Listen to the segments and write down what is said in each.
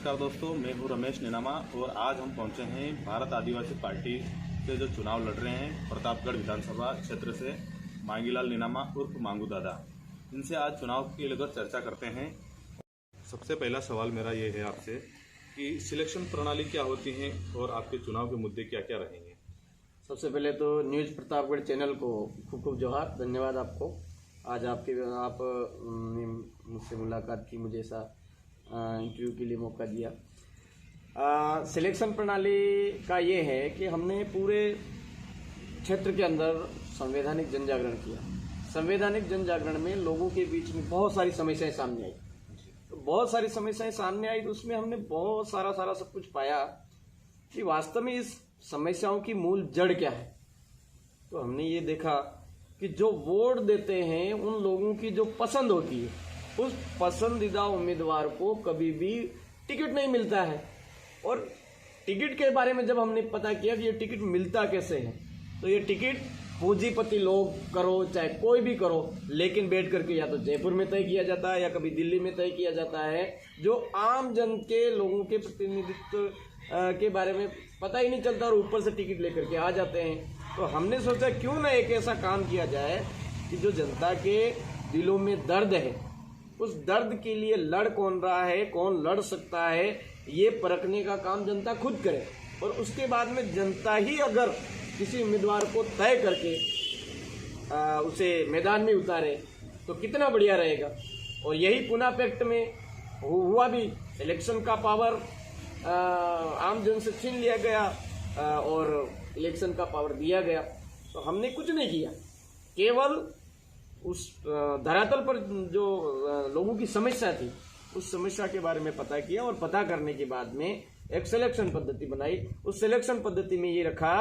नमस्कार दोस्तों, मैं हूं रमेश नीनामा और आज हम पहुंचे हैं भारत आदिवासी पार्टी से जो चुनाव लड़ रहे हैं प्रतापगढ़ विधानसभा क्षेत्र से मांगीलाल नीनामा उर्फ मांगू दादा। इनसे आज चुनाव की लेकर चर्चा करते हैं। सबसे पहला सवाल मेरा ये है आपसे कि सिलेक्शन प्रणाली क्या होती है और आपके चुनाव के मुद्दे क्या क्या रहेंगे। सबसे पहले तो न्यूज़ प्रतापगढ़ चैनल को खूब खूब जोहार, धन्यवाद आपको। आज आप मुझसे मुलाकात की, मुझे ऐसा इंटरव्यू के लिए मौका दिया। सिलेक्शन प्रणाली का ये है कि हमने पूरे क्षेत्र के अंदर संवैधानिक जन जागरण किया। संवैधानिक जन जागरण में लोगों के बीच में बहुत सारी समस्याएं सामने आई, तो बहुत सारी समस्याएं सामने आई तो उसमें हमने बहुत सारा सब कुछ पाया कि वास्तव में इस समस्याओं की मूल जड़ क्या है। तो हमने ये देखा कि जो वोट देते हैं उन लोगों की जो पसंद होती है, उस पसंदीदा उम्मीदवार को कभी भी टिकट नहीं मिलता है। और टिकट के बारे में जब हमने पता किया कि ये टिकट मिलता कैसे है, तो ये टिकट पूंजीपति लोग करो चाहे कोई भी करो, लेकिन बैठ करके या तो जयपुर में तय किया जाता है या कभी दिल्ली में तय किया जाता है, जो आम जन के लोगों के प्रतिनिधित्व के बारे में पता ही नहीं चलता और ऊपर से टिकट लेकर के आ जाते हैं। तो हमने सोचा क्यों ना एक ऐसा काम किया जाए कि जो जनता के दिलों में दर्द है, उस दर्द के लिए लड़ कौन रहा है, कौन लड़ सकता है, ये परखने का काम जनता खुद करे। और उसके बाद में जनता ही अगर किसी उम्मीदवार को तय करके उसे मैदान में उतारे तो कितना बढ़िया रहेगा। और यही पुणे पैक्ट में हुआ भी। इलेक्शन का पावर आम जन से छीन लिया गया और इलेक्शन का पावर दिया गया। तो हमने कुछ नहीं किया, केवल उस धरातल पर जो लोगों की समस्या थी उस समस्या के बारे में पता किया और पता करने के बाद में एक सिलेक्शन पद्धति बनाई। उस सिलेक्शन पद्धति में ये रखा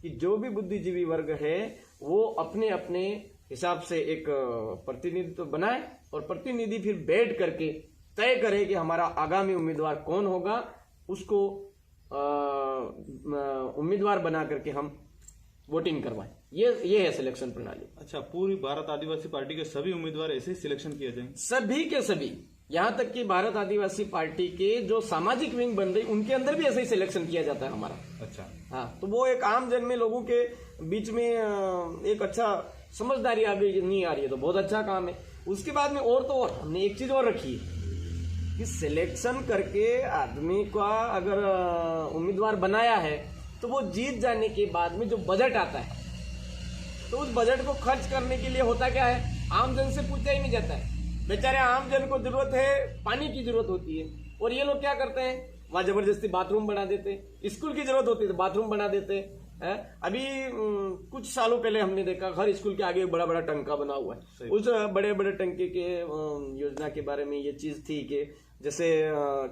कि जो भी बुद्धिजीवी वर्ग है वो अपने अपने हिसाब से एक प्रतिनिधित्व बनाए और प्रतिनिधि फिर बैठ करके तय करे कि हमारा आगामी उम्मीदवार कौन होगा, उसको उम्मीदवार बना करके हम वोटिंग करवाएं। ये है सिलेक्शन प्रणाली। अच्छा, पूरी भारत आदिवासी पार्टी के सभी उम्मीदवार ऐसे ही सिलेक्शन किए जाएंगे? सभी के सभी, यहाँ तक कि भारत आदिवासी पार्टी के जो सामाजिक विंग बन रही उनके अंदर भी ऐसे ही सिलेक्शन किया जाता है हमारा। अच्छा, हाँ, तो वो एक आम जन में लोगों के बीच में एक अच्छा समझदारी आ गई नहीं आ रही है, तो बहुत अच्छा काम है। उसके बाद में और तो और हमने एक चीज और रखी है कि सिलेक्शन करके आदमी का अगर उम्मीदवार बनाया है तो वो जीत जाने के बाद में जो बजट आता है, तो उस बजट को खर्च करने के लिए होता क्या है, आम जन से पूछा ही नहीं जाता है। बेचारे आम जन को जरूरत है, पानी की जरूरत होती है, और ये लोग क्या करते हैं, वहां जबरदस्ती बाथरूम बना देते हैं। स्कूल की जरूरत होती है तो बाथरूम बना देते हैं। अभी कुछ सालों पहले हमने देखा हर स्कूल के आगे एक बड़ा बड़ा टंका बना हुआ है। उस बड़े बड़े टंके के योजना के बारे में ये चीज थी कि जैसे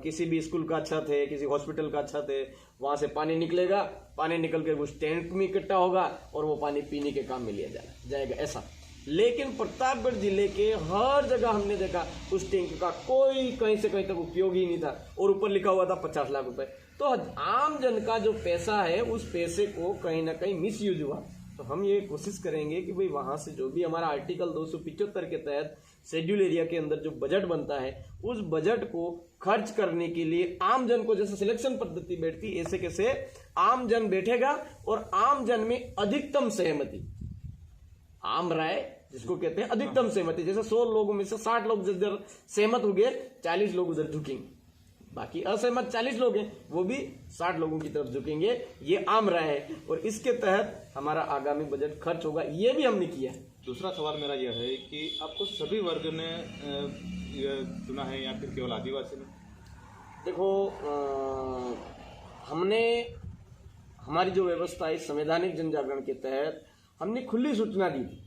किसी भी स्कूल का छत है, किसी हॉस्पिटल का छत है, वहां से पानी निकलेगा, पानी निकल कर उस टैंक में इकट्ठा होगा और वो पानी पीने के काम में लिया जाएगा ऐसा। लेकिन प्रतापगढ़ जिले के हर जगह हमने देखा उस टैंक का कोई कहीं से कहीं तक उपयोग ही नहीं था और ऊपर लिखा हुआ था 50 लाख रुपए। तो आम जन का जो पैसा है उस पैसे को कहीं ना कहीं मिस यूज हुआ। तो हम ये कोशिश करेंगे कि भाई वहां से जो भी हमारा आर्टिकल 275 के तहत शेड्यूल एरिया के अंदर जो बजट बनता है, उस बजट को खर्च करने के लिए आम जन को, जैसे सिलेक्शन पद्धति बैठती ऐसे कैसे आम जन बैठेगा और आम जन में अधिकतम सहमति, आम राय जिसको कहते हैं अधिकतम सहमति, जैसे 100 लोगों में से 60 लोग जिधर सहमत हो गए, 40 लोग उधर झुकेंगे, बाकी असहमत 40 लोग हैं वो भी 60 लोगों की तरफ झुकेंगे। ये आम राय है और इसके तहत हमारा आगामी बजट खर्च होगा, ये भी हमने किया है। दूसरा सवाल मेरा यह है कि आपको सभी वर्ग ने चुना है या फिर केवल आदिवासी ने? देखो, हमने हमारी जो व्यवस्था है संवैधानिक जन जागरण के तहत हमने खुली सूचना दी थी।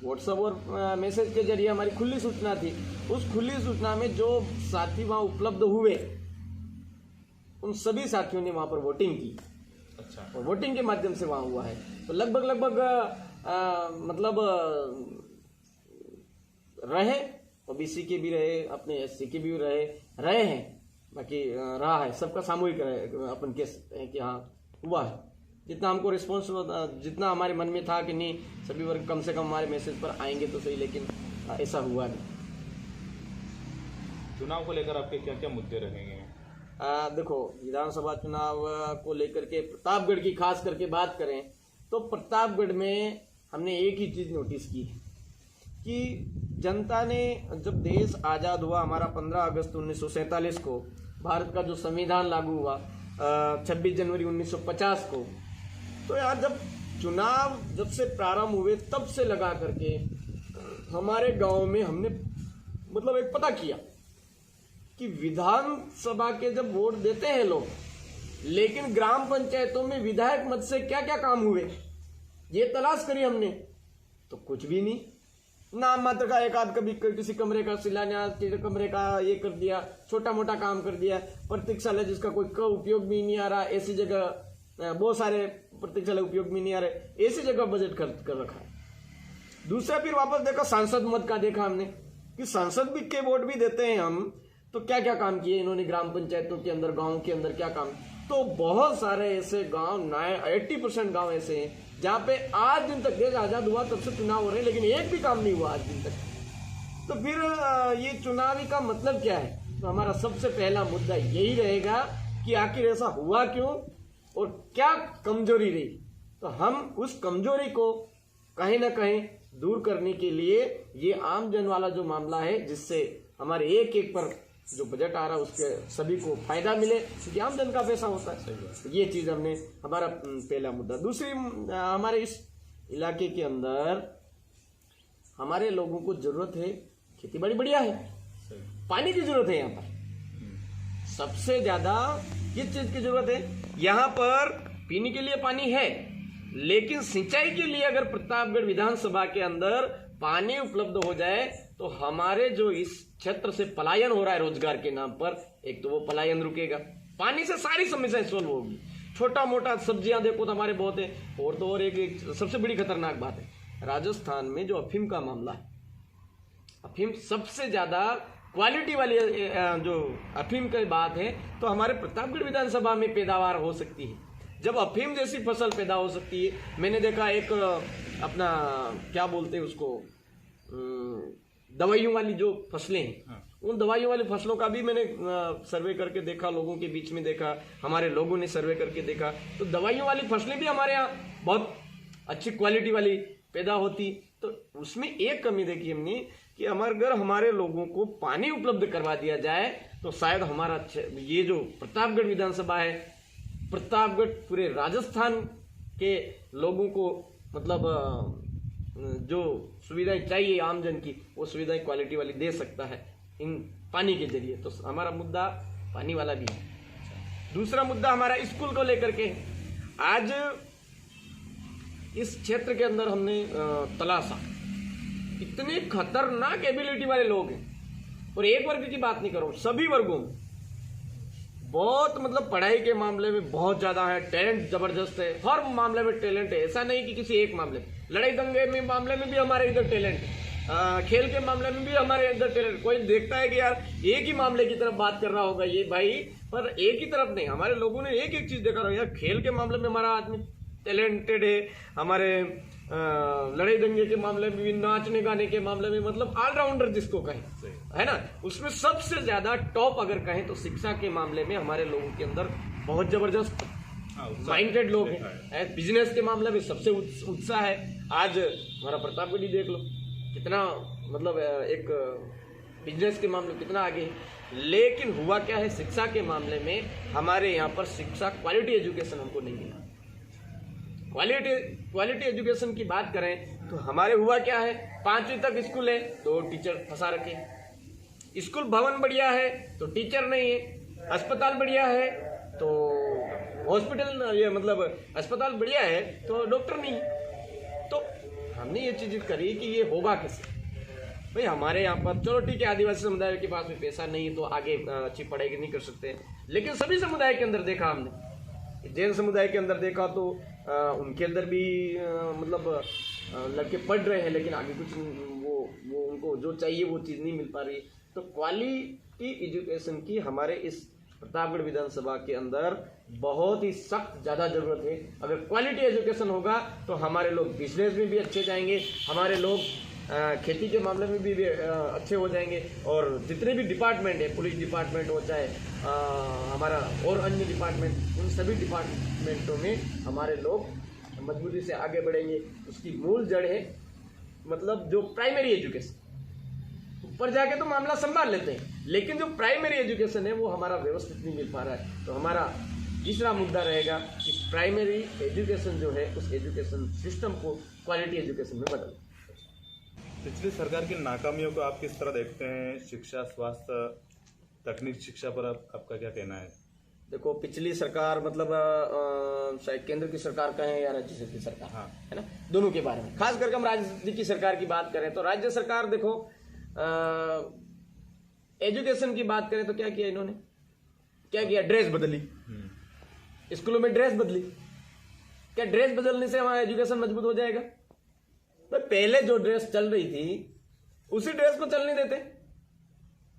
व्हाट्सएप और मैसेज के जरिए हमारी खुली सूचना थी। उस खुली सूचना में जो साथी वहां उपलब्ध हुए उन सभी साथियों ने वहां पर वोटिंग की। अच्छा, और वोटिंग के माध्यम से वहां हुआ है। तो लगभग मतलब रहे, ओबीसी के भी रहे, अपने एससी के भी रहे हैं, बाकी रहा है, सबका सामूहिक अपन कह सकते हैं कि हाँ हुआ है। जितना हमको रिस्पॉन्स, जितना हमारे मन में था कि नहीं सभी वर्ग कम से कम हमारे मैसेज पर आएंगे तो सही, लेकिन ऐसा हुआ नहीं। चुनाव को लेकर आपके क्या क्या मुद्दे रहेंगे? देखो, विधानसभा चुनाव को लेकर के प्रतापगढ़ की खास करके बात करें तो प्रतापगढ़ में हमने एक ही चीज नोटिस की है कि जनता ने, जब देश आज़ाद हुआ हमारा 15 अगस्त 1947 को, भारत का जो संविधान लागू हुआ 26 जनवरी 1950 को, तो यार जब चुनाव जब से प्रारंभ हुए तब से लगा करके हमारे गांव में हमने मतलब एक पता किया कि विधानसभा के जब वोट देते हैं लोग, लेकिन ग्राम पंचायतों में विधायक मत से क्या क्या काम हुए ये तलाश करी हमने, तो कुछ भी नहीं। नाम मात्र का एक आध कभी किसी कमरे का शिलान्यास, किसी कमरे का ये कर दिया, छोटा मोटा काम कर दिया। प्रतीक्षालय जिसका कोई उपयोग भी नहीं आ रहा, ऐसी जगह बहुत सारे प्रतीक्षालय उपयोग भी नहीं आ रहे, ऐसी जगह बजट खर्च कर रखा है। दूसरा फिर वापस देखा सांसद मत का, देखा हमने कि सांसद भी के वोट भी देते हैं हम, तो क्या क्या काम किए इन्होंने ग्राम पंचायतों के अंदर, गाँव के अंदर क्या काम। तो बहुत सारे ऐसे गाँव, 80% गाँव ऐसे हैं जहाँ पे आज दिन तक, देश आजाद हुआ तब से चुनाव हो रहे हैं लेकिन एक भी काम नहीं हुआ आज दिन तक। तो फिर ये चुनावी का मतलब क्या है? तो हमारा सबसे पहला मुद्दा यही रहेगा कि आखिर ऐसा हुआ क्यों और क्या कमजोरी रही। तो हम उस कमजोरी को कहीं ना कहीं दूर करने के लिए ये आम जन वाला जो मामला है, जिससे हमारे एक एक पर जो बजट आ रहा है उसके सभी को फायदा मिले, क्योंकि आम जन का पैसा होता है। ये चीज हमने, हमारा पहला मुद्दा। दूसरी, हमारे इस इलाके के अंदर हमारे लोगों को जरूरत है, खेती बाड़ी बढ़िया है, पानी की जरूरत है। यहाँ पर सबसे ज्यादा किस चीज की जरूरत है? यहाँ पर पीने के लिए पानी है, लेकिन सिंचाई के लिए अगर प्रतापगढ़ विधानसभा के अंदर पानी उपलब्ध हो जाए तो हमारे जो इस क्षेत्र से पलायन हो रहा है रोजगार के नाम पर, एक तो वो पलायन रुकेगा, पानी से सारी समस्याएं सॉल्व होगी। छोटा मोटा सब्जियां देखो तो हमारे बहुत है। और तो और एक सबसे बड़ी खतरनाक बात है, राजस्थान में जो अफीम का मामला है, अफीम सबसे ज्यादा क्वालिटी वाली जो अफीम की बात है तो हमारे प्रतापगढ़ विधानसभा में पैदावार हो सकती है। जब अफीम जैसी फसल पैदा हो सकती है, मैंने देखा एक अपना क्या बोलते हैं उसको, दवाइयों वाली जो फसलें हैं, उन दवाइयों वाली फसलों का भी मैंने सर्वे करके देखा, लोगों के बीच में देखा, हमारे लोगों ने सर्वे करके देखा, तो दवाइयों वाली फसलें भी हमारे यहाँ बहुत अच्छी क्वालिटी वाली पैदा होती। तो उसमें एक कमी देखी हमने कि अगर हमारे लोगों को पानी उपलब्ध करवा दिया जाए तो शायद हमारा ये जो प्रतापगढ़ विधानसभा है, प्रतापगढ़ पूरे राजस्थान के लोगों को मतलब जो सुविधाएं चाहिए आमजन की, वो सुविधाएं क्वालिटी वाली दे सकता है इन पानी के जरिए। तो हमारा मुद्दा पानी वाला भी है। दूसरा मुद्दा हमारा स्कूल को लेकर के। आज इस क्षेत्र के अंदर हमने तलाशा, इतने खतरनाक एबिलिटी वाले लोग हैं, और एक वर्ग की बात नहीं करूं, सभी वर्गों में बहुत मतलब पढ़ाई के मामले में बहुत ज्यादा है, टैलेंट जबरदस्त है, हर मामले में टैलेंट है। ऐसा नहीं कि किसी एक मामले में, लड़ाई दंगे में मामले में भी हमारे इधर टैलेंट है, खेल के मामले में भी हमारे इधर टैलेंट। कोई देखता है कि यार एक ही मामले की तरफ बात कर रहा होगा ये भाई, पर एक ही तरफ नहीं, हमारे लोगों ने एक एक चीज देखा रहा। यार खेल के मामले में हमारा आदमी टैलेंटेड है, हमारे लड़ाई दंगे के मामले में भी, नाचने गाने के मामले में, मतलब ऑलराउंडर जिसको कहें, है ना। उसमें सबसे ज्यादा टॉप अगर कहें तो शिक्षा के मामले में हमारे लोगों के अंदर बहुत जबरदस्त माइंडेड लोग हैं। बिजनेस के मामले में सबसे उत्साह है। आज हमारा प्रतापगढ़ देख लो कितना मतलब एक बिजनेस के मामले में कितना आगे है। लेकिन हुआ क्या है, शिक्षा के मामले में हमारे यहाँ पर शिक्षा, क्वालिटी एजुकेशन हमको नहीं मिला। क्वालिटी एजुकेशन की बात करें तो हमारे हुआ क्या है, 5वीं तक स्कूल है तो टीचर फंसा रखे, स्कूल भवन बढ़िया है तो टीचर नहीं है, अस्पताल बढ़िया है तो हॉस्पिटल, ये मतलब अस्पताल बढ़िया है तो डॉक्टर नहीं। तो हमने ये चीज करी कि ये होगा कैसे भाई। हमारे यहाँ पर चलो ठीक है, आदिवासी समुदाय के पास में पैसा नहीं है तो आगे अच्छी पढ़ाई नहीं कर सकते, लेकिन सभी समुदाय के अंदर देखा हमने, जैन समुदाय के अंदर देखा तो उनके अंदर भी मतलब लड़के पढ़ रहे हैं, लेकिन आगे कुछ वो उनको जो चाहिए वो चीज़ नहीं मिल पा रही। तो क्वालिटी एजुकेशन की हमारे इस प्रतापगढ़ विधानसभा के अंदर बहुत ही सख्त ज़्यादा ज़रूरत है। अगर क्वालिटी एजुकेशन होगा तो हमारे लोग बिजनेस में भी अच्छे जाएंगे, हमारे लोग खेती के मामले में भी अच्छे हो जाएंगे। और जितने भी डिपार्टमेंट है, पुलिस डिपार्टमेंट हो चाहे हमारा और अन्य डिपार्टमेंट, उन सभी डिपार्टमेंटों में हमारे लोग मजबूती से आगे बढ़ेंगे। उसकी मूल जड़ है मतलब जो प्राइमरी एजुकेशन। ऊपर जाके तो मामला संभाल लेते हैं, लेकिन जो प्राइमरी एजुकेशन है वो हमारा व्यवस्थित नहीं मिल पा रहा है। तो हमारा तीसरा मुद्दा रहेगा कि प्राइमरी एजुकेशन जो है उस एजुकेशन सिस्टम को क्वालिटी एजुकेशन में बदलें। पिछली सरकार की नाकामियों को आप किस तरह देखते हैं? शिक्षा, स्वास्थ्य, तकनीक शिक्षा पर आपका क्या कहना है? देखो, पिछली सरकार मतलब शायद केंद्र की सरकार कहें या राज्य की सरकार, हाँ, है ना, दोनों के बारे में खास करके हम राज्य की सरकार की बात करें तो राज्य सरकार देखो एजुकेशन की बात करें तो क्या किया इन्होंने? क्या किया? ड्रेस बदली, स्कूलों में ड्रेस बदली। क्या ड्रेस बदलने से हमारा एजुकेशन मजबूत हो जाएगा? तो पहले जो ड्रेस चल रही थी उसी ड्रेस को चलने देते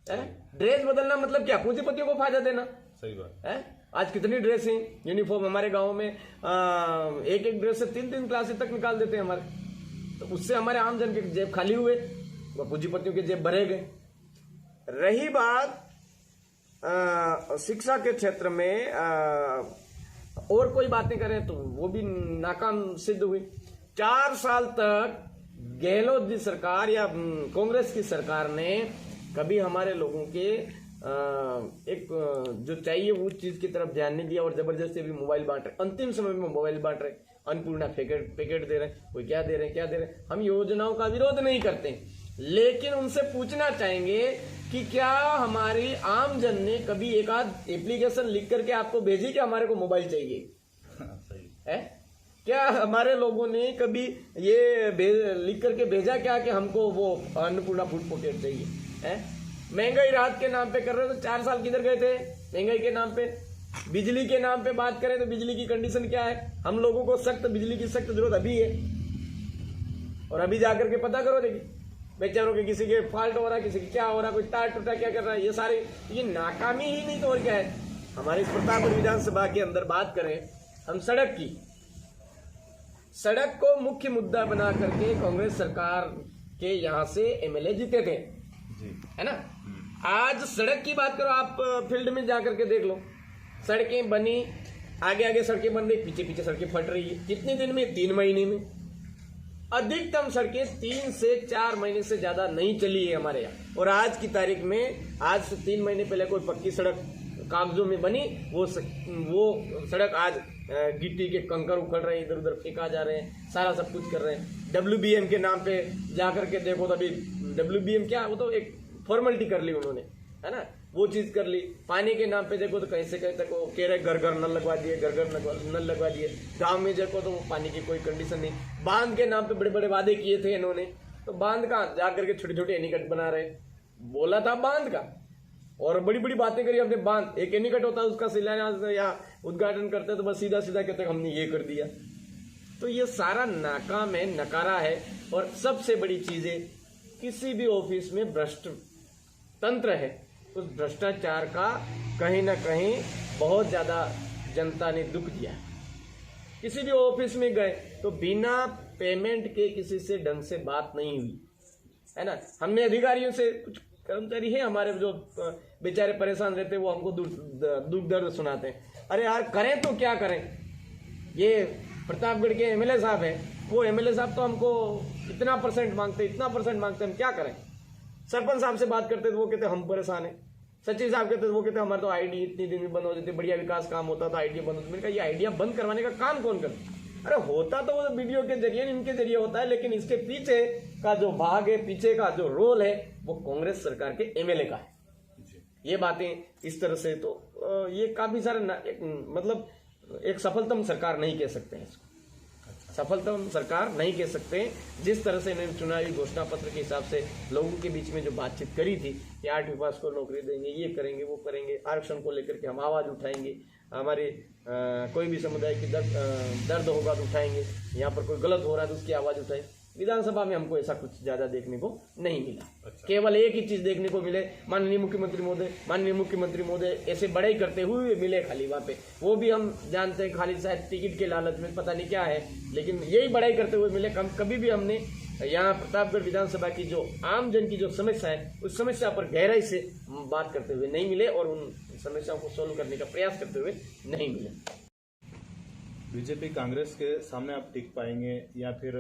है? ड्रेस बदलना मतलब क्या? पूंजीपतियों को फायदा देना। सही बात है। आज कितनी ड्रेस हैं, यूनिफॉर्म हमारे गांव में एक एक ड्रेस से 3-3 क्लासेस तक निकाल देते हैं हमारे। तो उससे हमारे आम जन के जेब खाली हुए, वो पूंजीपतियों के जेब भरे गए। रही बात शिक्षा के क्षेत्र में और कोई बातें करें तो वो भी नाकाम सिद्ध हुई। 4 साल तक गहलोत जी सरकार या कांग्रेस की सरकार ने कभी हमारे लोगों के एक जो चाहिए वो चीज की तरफ ध्यान नहीं दिया और जबरदस्ती भी मोबाइल बांट रहे। अंतिम समय में मोबाइल बांट रहे, अन्नपूर्णा पैकेट दे रहे हैं, कोई क्या दे रहे हैं। हम योजनाओं का विरोध नहीं करते, लेकिन उनसे पूछना चाहेंगे कि क्या हमारी आम जन ने कभी एक आध एप्लीकेशन लिख करके आपको भेजी कि हमारे को मोबाइल चाहिए? सही है? क्या हमारे लोगों ने कभी ये लिख करके भेजा क्या कि हमको वो अन्नपूर्णा फूड पैकेट चाहिए? है? महंगाई राहत के नाम पे कर रहे हो तो 4 साल किधर गए थे महंगाई के नाम पे? बिजली के नाम पे बात करें तो बिजली की कंडीशन क्या है? हम लोगों को बिजली की सख्त जरूरत अभी है, और अभी जाकर के पता करो, देखिए बेचारों के किसी के फॉल्ट हो रहा है, किसी के क्या हो रहा है, कोई तार टूटा क्या कर रहा है। ये सारे ये नाकामी ही नहीं तो और क्या है। हमारी प्रतापगढ़ विधानसभा के अंदर बात करें हम सड़क की, सड़क को मुख्य मुद्दा बना करके कांग्रेस सरकार के यहाँ से एमएलए जीते थे, है ना। आज सड़क की बात करो, आप फील्ड में जाकर के देख लो, सड़कें बनी, आगे आगे सड़कें बन रही, पीछे पीछे सड़कें फट रही है। कितने दिन में? 3 महीने में। अधिकतम सड़कें 3 से 4 महीने से ज्यादा नहीं चली है हमारे यहाँ। और आज की तारीख में, आज से 3 महीने पहले कोई पक्की सड़क कागजों में बनी, वो सड़क आज गिट्टी के कंकर उखड़ रहे हैं, इधर उधर फेंका जा रहे हैं, सारा सब कुछ कर रहे हैं। WBM के नाम पे जाकर के देखो तो अभी WBM क्या, वो तो एक फॉर्मेलिटी कर ली उन्होंने, है ना, वो चीज कर ली। पानी के नाम पे देखो तो कहीं से कहीं तक वो कह रहे घर घर नल लगवा दिए, घर घर नल लगवा दिए। गांव में देखो तो वो पानी की कोई कंडीशन नहीं। बांध के नाम पे बड़े बड़े वादे किए थे इन्होंने, तो बांध का जाकर के छोटे छोटे एनीकट बना रहे। बोला था बांध का और बड़ी बड़ी बातें करी हमने। बांध एक एनीकट होता है, उसका शिलान्यास या उद्घाटन करते तो बस सीधा सीधा कहते हमने ये कर दिया। तो ये सारा नाकाम है, नकारा है। और सबसे बड़ी चीज है, किसी भी ऑफिस में भ्रष्ट तंत्र है, उस भ्रष्टाचार का कहीं ना कहीं बहुत ज्यादा जनता ने दुख दिया है। किसी भी ऑफिस में गए तो बिना पेमेंट के किसी से ढंग से बात नहीं हुई, है ना। हमने अधिकारियों से, कुछ कर्मचारी है हमारे जो बेचारे परेशान रहते हैं, वो हमको दुख दर्द सुनाते हैं। अरे यार करें तो क्या करें? ये प्रतापगढ़ के एमएलए साहब हैं, वो एमएलए साहब तो हमको इतना परसेंट मांगते, हम क्या करें? सरपंच साहब से बात करते तो वो कहते हम परेशान हैं। सचिव साहब कहते वो कहते हमारे तो आईडी इतनी दिन में बंद हो जाती, बढ़िया विकास काम होता था, आईडिया बंद होती। मैंने कहा ये आईडिया बंद करवाने का काम कौन करता? अरे होता तो वो वीडियो के जरिए, इनके जरिए होता है, लेकिन इसके पीछे का जो भाग है, पीछे का जो रोल है, वो कांग्रेस सरकार के एमएलए का है। ये बातें इस तरह से तो ये काफी सारे मतलब एक सफलतम सरकार नहीं कह सकते हैं इसको, सफलतम सरकार नहीं कह सकते। जिस तरह से इन्होंने चुनावी घोषणा पत्र के हिसाब से लोगों के बीच में जो बातचीत करी थी कि 8वीं पास को नौकरी देंगे, ये करेंगे, वो करेंगे, आरक्षण को लेकर के हम आवाज उठाएंगे, हमारे कोई भी समुदाय की दर्द होगा तो उठाएंगे, यहाँ पर कोई गलत हो रहा है तो उसकी आवाज उठाएंगे। विधानसभा में हमको ऐसा कुछ ज्यादा देखने को नहीं मिला। अच्छा। केवल एक ही चीज देखने को मिले, माननीय मुख्यमंत्री महोदय ऐसे बड़े ही करते हुए मिले खाली वहां पे। वो भी हम जानते हैं खाली शायद टिकट के लालच में, पता नहीं क्या है, लेकिन यही बड़ाई करते हुए मिले। कभी भी हमने यहाँ प्रतापगढ़ विधानसभा की जो आम जन की जो समस्या है उस समस्या पर गहराई से बात करते हुए नहीं मिले और उन समस्याओं को सोल्व करने का प्रयास करते हुए नहीं मिले। बीजेपी कांग्रेस के सामने आप टिक पाएंगे या फिर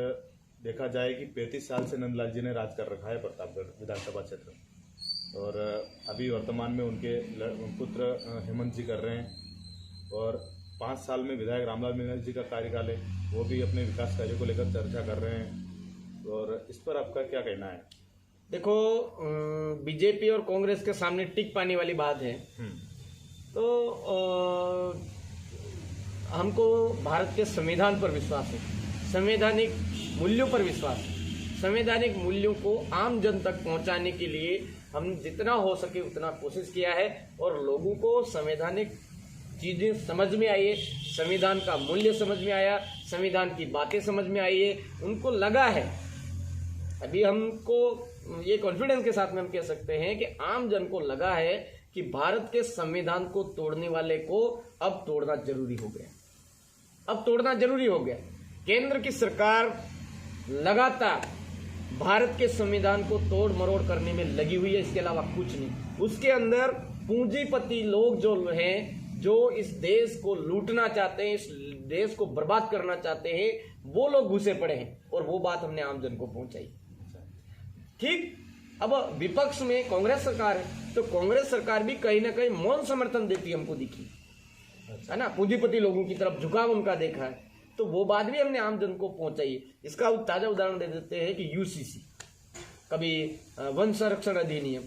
देखा जाए कि 35 साल से नंदलाल जी ने राज कर रखा है प्रतापगढ़ विधानसभा क्षेत्र और अभी वर्तमान में उनके पुत्र हेमंत जी कर रहे हैं और 5 साल में विधायक रामलाल मीणा जी का कार्यकाल है, वो भी अपने विकास कार्यों को लेकर चर्चा कर रहे हैं और इस पर आपका क्या कहना है? देखो, बीजेपी और कांग्रेस के सामने टिक पाने वाली बात है तो हमको भारत के संविधान पर विश्वास है, संवैधानिक मूल्यों पर विश्वास है। संवैधानिक मूल्यों को आम जन तक पहुंचाने के लिए हम जितना हो सके उतना कोशिश किया है और लोगों को संवैधानिक चीजें समझ में आई है, संविधान का मूल्य समझ में आया, संविधान की बातें समझ में आई है, उनको लगा है। अभी हमको ये कॉन्फिडेंस के साथ में हम कह सकते हैं कि आम जन को लगा है कि भारत के संविधान को तोड़ने वाले को अब तोड़ना जरूरी हो गया, अब तोड़ना जरूरी हो गया। केंद्र की सरकार लगातार भारत के संविधान को तोड़ मरोड़ करने में लगी हुई है, इसके अलावा कुछ नहीं। उसके अंदर पूंजीपति लोग जो हैं, जो इस देश को लूटना चाहते हैं, इस देश को बर्बाद करना चाहते हैं, वो लोग घुसे पड़े हैं और वो बात हमने आम जन को पहुंचाई। ठीक, अब विपक्ष में कांग्रेस सरकार है तो कांग्रेस सरकार भी कहीं ना कहीं मौन समर्थन देती हमको दिखी है ना, पूंजीपति लोगों की तरफ झुकाव उनका देखा है, तो वो बात भी हमने आम जन को पहुंचाई। इसका ताजा उदाहरण दे देते हैं कि यूसीसी, कभी वन संरक्षण अधिनियम,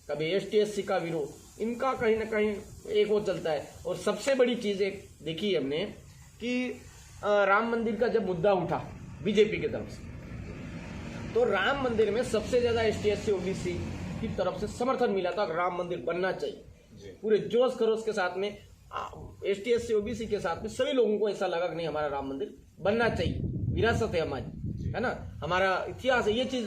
कभी एसटी/एससी का विरोध, इनका कहीं ना कहीं एक वो चलता है। और सबसे बड़ी चीज एक देखी हमने कि राम मंदिर का जब मुद्दा उठा बीजेपी की तरफ से, तो राम मंदिर में सबसे ज्यादा एसटी/एससी ओबीसी की तरफ से समर्थन मिला था, राम मंदिर बनना चाहिए। पूरे जोश खरोश के साथ में एसटी/एससी ओबीसी के साथ में सभी लोगों को ऐसा लगा कि नहीं, हमारा राम मंदिर बनना चाहिए, विरासत है हमारी, है ना, हमारा इतिहास है, ये चीज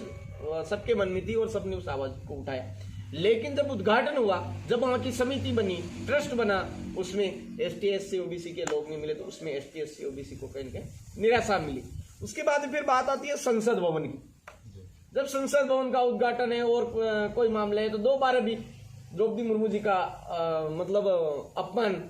सबके मन में थी और सबने उस आवाज को उठाया। लेकिन जब उद्घाटन हुआ, जब वहां की समिति बनी, ट्रस्ट बना, उसमें एसटी/एससी ओबीसी के लोग नहीं मिले, तो उसमें एसटी/एससी ओबीसी को कहीं ना कहीं निराशा मिली। उसके बाद फिर बात आती है संसद भवन की। जब संसद भवन का उद्घाटन है और कोई मामला है तो दोबारा भी द्रौपदी मुर्मू जी का मतलब अपमान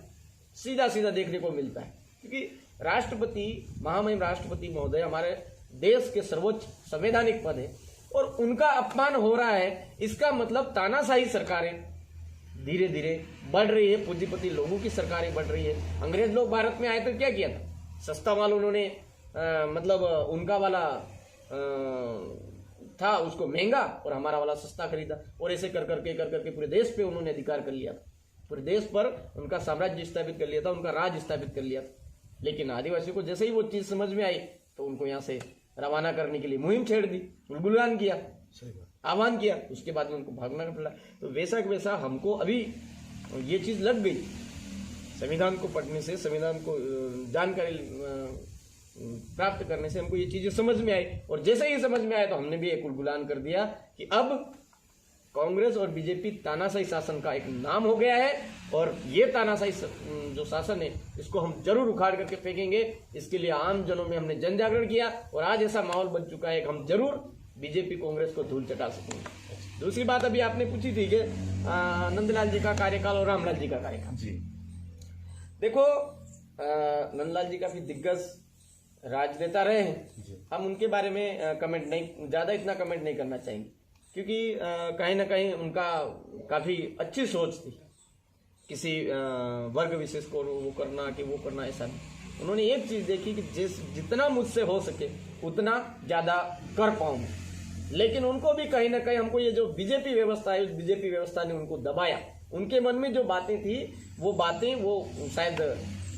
सीधा सीधा देखने को मिलता है, क्योंकि राष्ट्रपति, महामहिम राष्ट्रपति महोदय हमारे देश के सर्वोच्च संवैधानिक पद है और उनका अपमान हो रहा है। इसका मतलब तानाशाही सरकारें धीरे धीरे बढ़ रही है, पूंजीपति लोगों की सरकारें बढ़ रही है। अंग्रेज लोग भारत में आए तो क्या किया था, सस्ता माल उन्होंने मतलब उनका वाला था उसको महंगा और हमारा वाला सस्ता खरीदा, और ऐसे कर करके पूरे देश पे उन्होंने अधिकार कर लिया था, पूरे देश पर उनका साम्राज्य स्थापित कर लिया था, उनका राज स्थापित कर लिया था। लेकिन आदिवासियों को जैसे ही वो चीज समझ में आई तो उनको यहाँ से रवाना करने के लिए मुहिम छेड़ दी, गुलगुलान किया, आह्वान किया, उसके बाद में उनको भागना पड़ा। तो वैसा कि वैसा हमको अभी ये चीज लग गई, संविधान को पढ़ने से, संविधान को जानकारी प्राप्त करने से हमको ये चीजें समझ में आई, और जैसे ही समझ में आया तो हमने भी एक गुलगुलान कर दिया कि अब कांग्रेस और बीजेपी तानाशाही शासन का एक नाम हो गया है और ये तानाशाही जो शासन है इसको हम जरूर उखाड़ करके फेंकेंगे। इसके लिए आम जनों में हमने जन जागरण किया और आज ऐसा माहौल बन चुका है कि हम जरूर बीजेपी कांग्रेस को धूल चटा सकेंगे। दूसरी बात अभी आपने पूछी थी कि नंदलाल जी का कार्यकाल और रामलाल जी का कार्यकाल। जी देखो, नंदलाल जी काफी दिग्गज राजनेता रहे हैं, हम उनके बारे में कमेंट नहीं, ज्यादा इतना कमेंट नहीं करना चाहेंगे, क्योंकि कहीं ना कहीं उनका काफी अच्छी सोच थी, किसी वर्ग विशेष को वो करना कि वो करना, ऐसा नहीं। उन्होंने एक चीज देखी कि जितना मुझसे हो सके उतना ज्यादा कर पाऊंगा, लेकिन उनको भी कहीं ना कहीं हमको ये जो बीजेपी व्यवस्था है, उस बीजेपी व्यवस्था ने उनको दबाया। उनके मन में जो बातें थी वो बातें वो शायद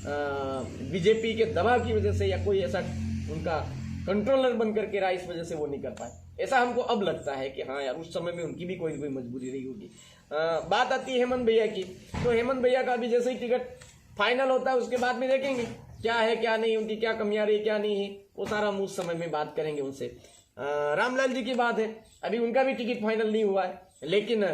बीजेपी के दबाव की वजह से या कोई ऐसा उनका कंट्रोलर बन करके रहा, इस वजह से वो नहीं कर पाए। ऐसा हमको अब लगता है कि हाँ यार, उस समय में उनकी भी कोई मजबूरी रही होगी। बात आती है हेमंत भैया की, तो हेमंत भैया का भी जैसे ही टिकट फाइनल होता है उसके बाद में देखेंगे क्या है क्या नहीं, उनकी क्या कमियां रही क्या नहीं है, वो सारा हम उस समय में बात करेंगे उनसे। रामलाल जी की बात है, अभी उनका भी टिकट फाइनल नहीं हुआ है, लेकिन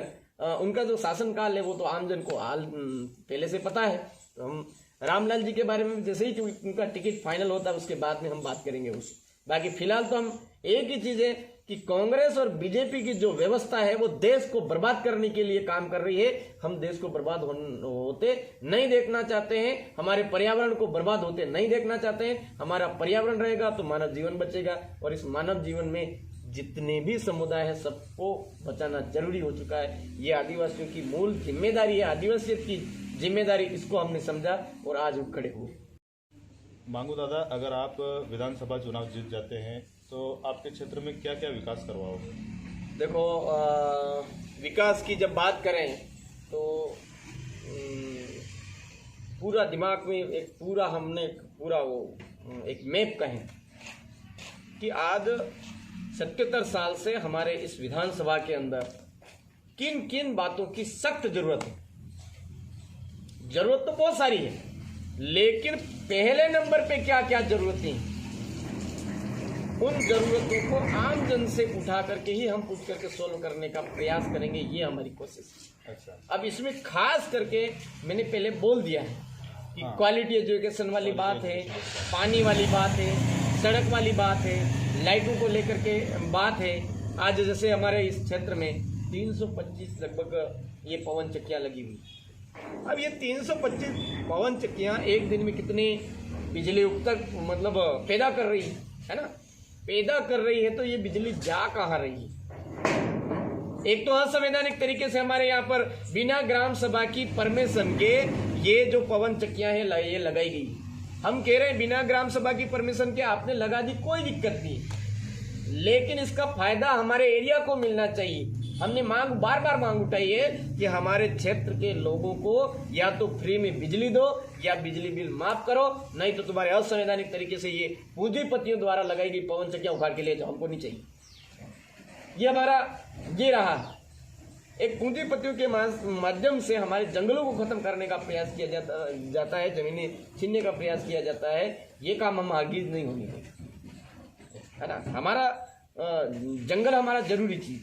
उनका जो शासनकाल है वो तो आमजन को हाल पहले से पता है। तो हम रामलाल जी के बारे में जैसे ही उनका टिकट फाइनल होता है उसके बाद में हम बात करेंगे उससे। बाकी फिलहाल तो हम एक ही चीज है कि कांग्रेस और बीजेपी की जो व्यवस्था है वो देश को बर्बाद करने के लिए काम कर रही है। हम देश को बर्बाद होते नहीं देखना चाहते हैं, हमारे पर्यावरण को बर्बाद होते नहीं देखना चाहते हैं। हमारा पर्यावरण रहेगा तो मानव जीवन बचेगा, और इस मानव जीवन में जितने भी समुदाय है सबको बचाना जरूरी हो चुका है। ये आदिवासियों की मूल जिम्मेदारी है, आदिवासियत की जिम्मेदारी, इसको हमने समझा और आज उठ खड़े हुए। मांगू दादा, अगर आप विधानसभा चुनाव जीत जाते हैं तो आपके क्षेत्र में क्या क्या विकास करवाओगे? देखो, विकास की जब बात करें तो पूरा दिमाग में एक पूरा हमने पूरा वो एक मैप कहें कि आज 77 साल से हमारे इस विधानसभा के अंदर किन किन बातों की सख्त जरूरत है। जरूरत तो बहुत सारी है, लेकिन पहले नंबर पे क्या क्या जरूरतें हैं, उन जरूरतों को आम जन से उठा करके ही हम पूछ करके सोल्व करने का प्रयास करेंगे, ये हमारी कोशिश है। अच्छा, अब इसमें खास करके मैंने पहले बोल दिया है कि क्वालिटी एजुकेशन वाली बात है, पानी वाली बात है, सड़क वाली बात है, लाइटों को लेकर के बात है। आज जैसे हमारे इस क्षेत्र में 325 लगभग ये पवन चक्कियाँ लगी हुई। अब ये 325 पवन चक्कियाँ एक दिन में कितने बिजली उपतक मतलब पैदा कर रही है ना, पैदा कर रही है, तो ये बिजली जा कहाँ रही है? एक तो असंवैधानिक तरीके से हमारे यहाँ पर बिना ग्राम सभा की परमिशन के ये जो पवन चक्कियां हैं ये लगाई गई। हम कह रहे हैं बिना ग्राम सभा की परमिशन के आपने लगा दी, कोई दिक्कत नहीं, लेकिन इसका फायदा हमारे एरिया को मिलना चाहिए। हमने बार बार मांग उठाई है कि हमारे क्षेत्र के लोगों को या तो फ्री में बिजली दो या बिजली बिल माफ करो, नहीं तो तुम्हारे असंवैधानिक तरीके से ये पूंजीपतियों द्वारा लगाई गई पवन चक्कियां उखाड़ के ले जाओ, हमको नहीं चाहिए। ये हमारा ये रहा, एक पूंजीपतियों के माध्यम से हमारे जंगलों को खत्म करने का प्रयास किया जाता है, जमीनें छीनने का प्रयास किया जाता है। ये काम हम हरगिज नहीं होने देंगे, है ना। हमारा जंगल हमारा जरूरी चीज,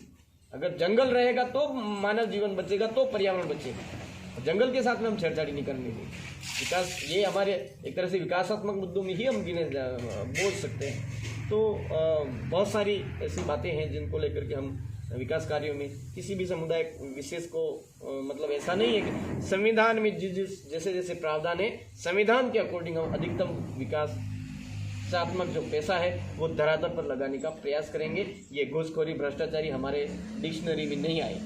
अगर जंगल रहेगा तो मानव जीवन बचेगा, तो पर्यावरण बचेगा। जंगल के साथ में हम छेड़छाड़ी नहीं करने देंगे। विकास ये हमारे एक तरह से विकासात्मक मुद्दों में ही हम बोल सकते हैं। तो बहुत सारी ऐसी बातें हैं जिनको लेकर के हम विकास कार्यों में किसी भी समुदाय विशेष को मतलब ऐसा नहीं है कि संविधान में जैसे जैसे प्रावधान है, संविधान के अकॉर्डिंग हम अधिकतम विकासात्मक जो पैसा है वो धरातल पर लगाने का प्रयास करेंगे। ये घूसखोरी भ्रष्टाचारी हमारे डिक्शनरी में नहीं आए।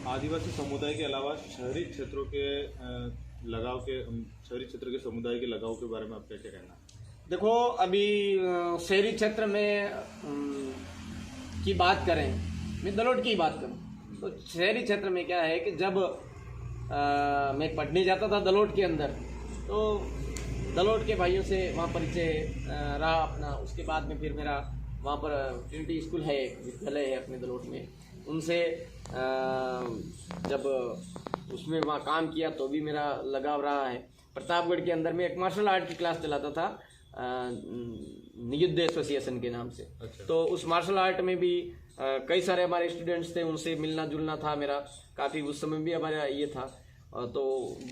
आदिवासी समुदाय के अलावा शहरी क्षेत्रों के शहरी क्षेत्र के समुदाय के लगाव के बारे में आप क्या कहना? देखो, अभी शहरी क्षेत्र में की बात करें, मैं दलोट की बात करूं तो शहरी क्षेत्र में क्या है कि जब मैं पढ़ने जाता था दलोट के अंदर, तो दलोट के भाइयों से वहाँ परिचय रहा अपना। उसके बाद में फिर मेरा वहाँ पर ट्रिनिटी स्कूल है, विद्यालय है अपने दलोट में, उनसे जब उसमें वहाँ काम किया तो भी मेरा लगाव रहा है। प्रतापगढ़ के अंदर में एक मार्शल आर्ट की क्लास चलाता था नियुद्ध एसोसिएशन के नाम से। अच्छा। तो उस मार्शल आर्ट में भी कई सारे हमारे स्टूडेंट्स थे, उनसे मिलना जुलना था मेरा काफ़ी, उस समय भी हमारा ये था। तो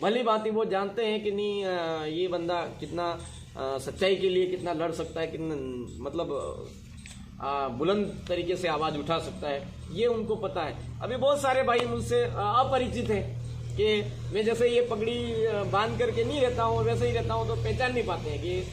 भली बात वो जानते हैं कि नहीं ये बंदा कितना सच्चाई के लिए कितना लड़ सकता है, कितना मतलब बुलंद तरीके से आवाज़ उठा सकता है, ये उनको पता है। अभी बहुत सारे भाई मुझसे अपरिचित हैं कि मैं जैसे ये पगड़ी बांध करके नहीं रहता हूँ, वैसे ही रहता हूँ, तो पहचान नहीं पाते हैं कि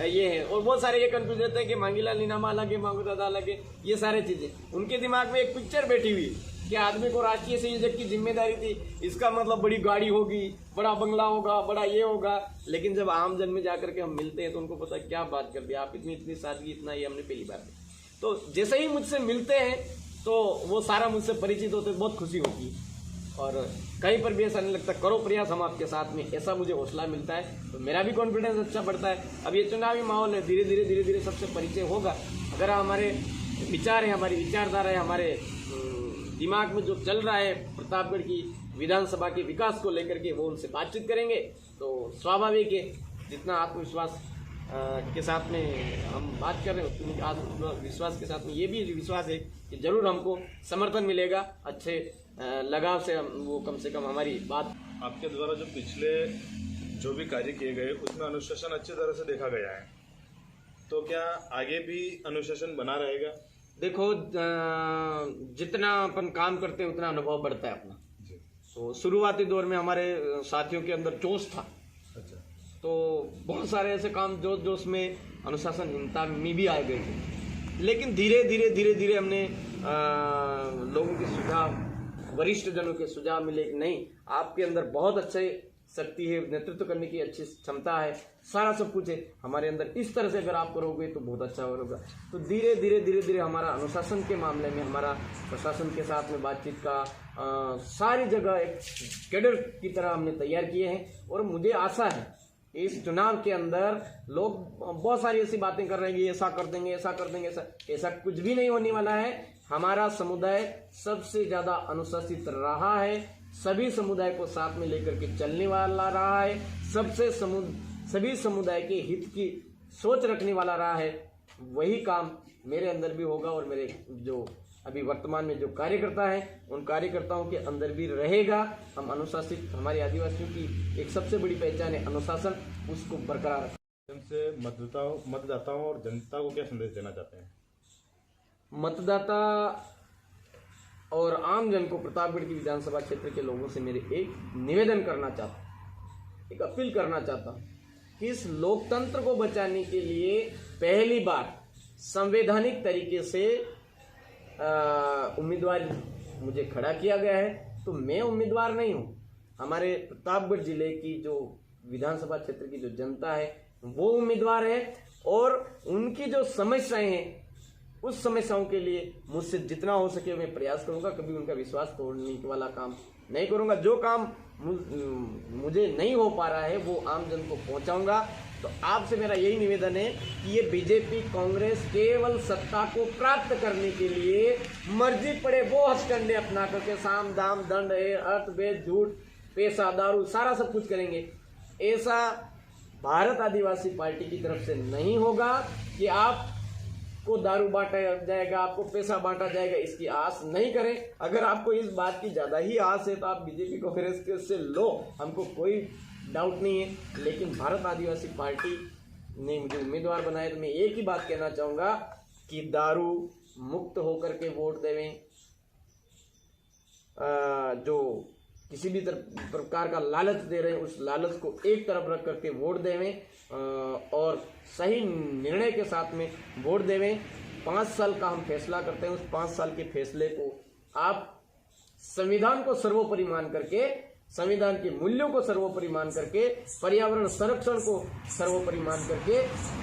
ये है। और बहुत सारे ये कंफ्यूज रहते हैं कि मांगीलाल नीनामा अलग है, मांगू दादा अलग है, ये सारे चीज़ें उनके दिमाग में एक पिक्चर बैठी हुई कि आदमी को राष्ट्रीय संयोजक की जिम्मेदारी थी, इसका मतलब बड़ी गाड़ी होगी, बड़ा बंगला होगा, बड़ा ये होगा। लेकिन जब आम जन में जाकर के हम मिलते हैं तो उनको पता है क्या बात कर दिया आप, इतनी सादगी, इतना ये हमने पहली बार देखा। तो जैसे ही मुझसे मिलते हैं तो वो सारा मुझसे परिचित होते, बहुत खुशी होती है। और कहीं पर भी ऐसा नहीं लगता, करो प्रयास हम आपके साथ में, ऐसा मुझे हौसला मिलता है, तो मेरा भी कॉन्फिडेंस अच्छा बढ़ता है। अब ये चुनावी माहौल है, धीरे धीरे सबसे परिचय होगा। अगर हमारे विचार है, हमारी विचारधारा है, हमारे दिमाग में जो चल रहा है प्रतापगढ़ की विधानसभा के विकास को लेकर के, वो उनसे बातचीत करेंगे तो स्वाभाविक है जितना आत्मविश्वास के साथ में हम बात कर रहे हैं, उतनी आत्मविश्वास के साथ में ये भी विश्वास है कि जरूर हमको समर्थन मिलेगा, अच्छे लगाव से वो कम से कम हमारी बात। आपके द्वारा जो पिछले जो भी कार्य किए गए उसमें अनुशासन अच्छी तरह से देखा गया है, तो क्या आगे भी अनुशासन बना रहेगा? देखो जितना अपन काम करते हैं उतना अनुभव बढ़ता है अपना। जी। तो शुरुआती दौर में हमारे साथियों के अंदर जोश था, अच्छा। तो बहुत सारे ऐसे काम जोश जोश में अनुशासनहीनता में भी आ गए थे, लेकिन धीरे धीरे धीरे धीरे हमने लोगों के सुझाव, वरिष्ठ जनों के सुझाव मिले कि नहीं, आपके अंदर बहुत अच्छे शक्ति है, नेतृत्व करने की अच्छी क्षमता है, सारा सब कुछ है हमारे अंदर, इस तरह से अगर आप करोगे तो बहुत अच्छा होगा। तो धीरे धीरे धीरे धीरे हमारा अनुशासन के मामले में, हमारा प्रशासन के साथ में बातचीत का सारी जगह एक कैडर की तरह हमने तैयार किए हैं। और मुझे आशा है इस चुनाव के अंदर लोग बहुत सारी ऐसी बातें कर रहे हैं कि ऐसा कर देंगे, ऐसा कर देंगे, ऐसा कुछ भी नहीं होने वाला है। हमारा समुदाय सबसे ज्यादा अनुशासित रहा है, सभी समुदाय को साथ में लेकर के चलने वाला रहा है, सभी समुदाय के हित की सोच रखने वाला रहा है। वही काम मेरे अंदर भी होगा और मेरे जो अभी वर्तमान में जो कार्यकर्ता हैं उन कार्यकर्ताओं के अंदर भी रहेगा। हम अनुशासित, हमारे आदिवासियों की एक सबसे बड़ी पहचान है अनुशासन, उसको बरकरार रखें। से मतदाताओं और जनता को क्या संदेश देना चाहते हैं? मतदाता और आम जन को प्रतापगढ़ की विधानसभा क्षेत्र के लोगों से मेरे एक निवेदन करना चाहता हूँ, एक अपील करना चाहता हूँ कि इस लोकतंत्र को बचाने के लिए पहली बार संवैधानिक तरीके से उम्मीदवार मुझे खड़ा किया गया है। तो मैं उम्मीदवार नहीं हूँ, हमारे प्रतापगढ़ जिले की जो विधानसभा क्षेत्र की जो जनता है वो उम्मीदवार है, और उनकी जो समस्याएं हैं उस समस्याओं के लिए मुझसे जितना हो सके मैं प्रयास करूंगा। कभी उनका विश्वास तोड़ने वाला काम नहीं करूंगा। जो काम मुझे नहीं हो पा रहा है वो आम जन को पहुंचाऊंगा। तो आपसे मेरा यही निवेदन है कि ये बीजेपी कांग्रेस केवल सत्ता को प्राप्त करने के लिए मर्जी पड़े वो हथकंडे अपना करके साम दाम दंड अर्थ वेद झूठ पैसा दारू सारा सब कुछ करेंगे। ऐसा भारत आदिवासी पार्टी की तरफ से नहीं होगा कि आपको दारू बांटा जाएगा, आपको पैसा बांटा जाएगा, इसकी आस नहीं करें। अगर आपको इस बात की ज्यादा ही आस है तो आप बीजेपी कांग्रेस से लो, हमको कोई डाउट नहीं है। लेकिन भारत आदिवासी पार्टी ने मुझे उम्मीदवार बनाया तो मैं एक ही बात कहना चाहूंगा कि दारू मुक्त होकर के वोट देवें, जो किसी भी प्रकार का लालच दे रहे हैं उस लालच को एक तरफ रख करके वोट देवें, और सही निर्णय के साथ में वोट देवें। 5 साल का हम फैसला करते हैं, उस 5 साल के फैसले को आप संविधान को सर्वोपरि मान करके, संविधान के मूल्यों को सर्वोपरि मान करके, पर्यावरण संरक्षण को सर्वोपरि मान करके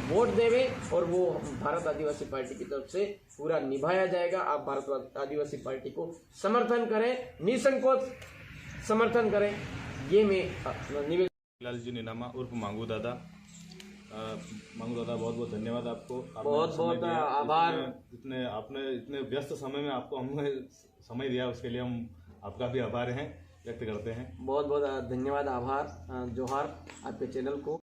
वोट देवें, और वो भारत आदिवासी पार्टी की तरफ से पूरा निभाया जाएगा। आप भारत आदिवासी पार्टी को समर्थन करें, निसंकोच समर्थन करें, ये मैं निवेदन। लाल जी निनामा उर्फ मांगू दादा, बहुत बहुत धन्यवाद आपको। बहुत बहुत आभार। इतने आपने इतने व्यस्त समय में आपको हमने समय दिया, उसके लिए हम आपका भी आभार व्यक्त करते हैं। बहुत बहुत धन्यवाद, आभार, जोहार आपके चैनल को।